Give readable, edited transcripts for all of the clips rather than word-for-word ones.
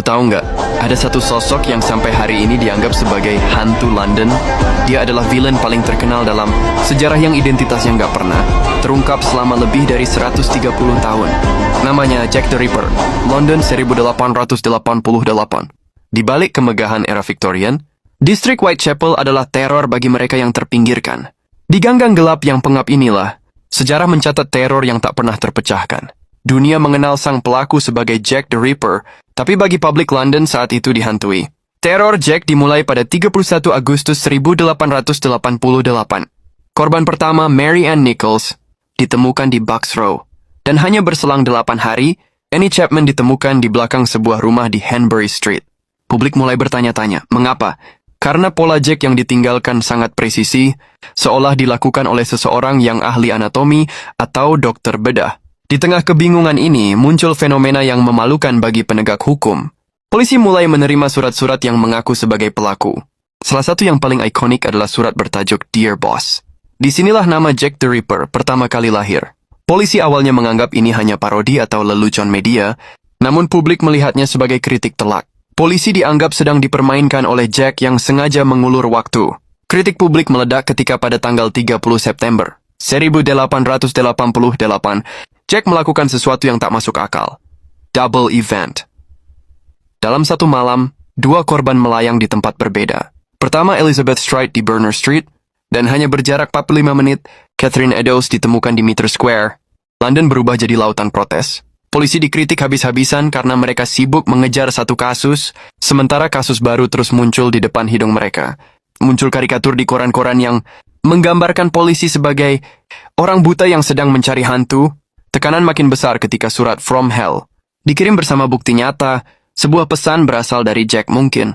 Lu tahu nggak, ada satu sosok yang sampai hari ini dianggap sebagai hantu London. Dia adalah villain paling terkenal dalam sejarah yang identitasnya nggak pernah terungkap selama lebih dari 130 tahun. Namanya Jack the Ripper, London 1888. Di balik kemegahan era Victorian, distrik Whitechapel adalah teror bagi mereka yang terpinggirkan. Di ganggang gelap yang pengap inilah, sejarah mencatat teror yang tak pernah terpecahkan. Dunia mengenal sang pelaku sebagai Jack the Ripper, tapi bagi publik London saat itu dihantui. Teror Jack dimulai pada 31 Agustus 1888. Korban pertama, Mary Ann Nichols, ditemukan di Bucks Row. Dan hanya berselang 8 hari, Annie Chapman ditemukan di belakang sebuah rumah di Hanbury Street. Publik mulai bertanya-tanya, mengapa? Karena pola Jack yang ditinggalkan sangat presisi, seolah dilakukan oleh seseorang yang ahli anatomi atau dokter bedah. Di tengah kebingungan ini, muncul fenomena yang memalukan bagi penegak hukum. Polisi mulai menerima surat-surat yang mengaku sebagai pelaku. Salah satu yang paling ikonik adalah surat bertajuk Dear Boss. Disinilah nama Jack the Ripper pertama kali lahir. Polisi awalnya menganggap ini hanya parodi atau lelucon media, namun publik melihatnya sebagai kritik telak. Polisi dianggap sedang dipermainkan oleh Jack yang sengaja mengulur waktu. Kritik publik meledak ketika pada tanggal 30 September 1888, Jack melakukan sesuatu yang tak masuk akal. Double event. Dalam satu malam, 2 korban melayang di tempat berbeda. Pertama Elizabeth Stride di Berners Street, dan hanya berjarak 45 menit, Catherine Eddowes ditemukan di Mitre Square. London berubah jadi lautan protes. Polisi dikritik habis-habisan karena mereka sibuk mengejar satu kasus, sementara kasus baru terus muncul di depan hidung mereka. Muncul karikatur di koran-koran yang menggambarkan polisi sebagai orang buta yang sedang mencari hantu. Tekanan makin besar ketika surat From Hell dikirim bersama bukti nyata, sebuah pesan berasal dari Jack mungkin.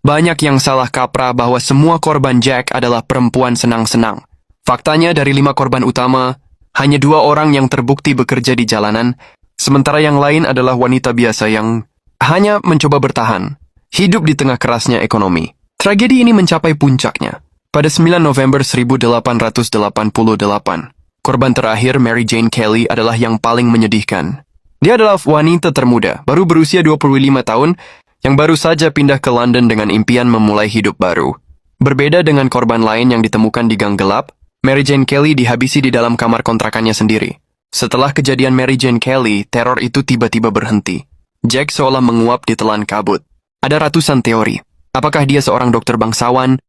Banyak yang salah kaprah bahwa semua korban Jack adalah perempuan senang-senang. Faktanya dari 5 korban utama, hanya 2 orang yang terbukti bekerja di jalanan, sementara yang lain adalah wanita biasa yang hanya mencoba bertahan, hidup di tengah kerasnya ekonomi. Tragedi ini mencapai puncaknya pada 9 November 1888. Korban terakhir, Mary Jane Kelly, adalah yang paling menyedihkan. Dia adalah wanita termuda, baru berusia 25 tahun, yang baru saja pindah ke London dengan impian memulai hidup baru. Berbeda dengan korban lain yang ditemukan di gang gelap, Mary Jane Kelly dihabisi di dalam kamar kontrakannya sendiri. Setelah kejadian Mary Jane Kelly, teror itu tiba-tiba berhenti. Jack seolah menguap di telan kabut. Ada ratusan teori. Apakah dia seorang dokter bangsawan,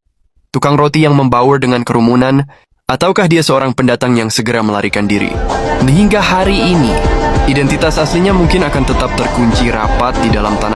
tukang roti yang membaur dengan kerumunan, ataukah dia seorang pendatang yang segera melarikan diri? Hingga hari ini, identitas aslinya mungkin akan tetap terkunci rapat di dalam tanah.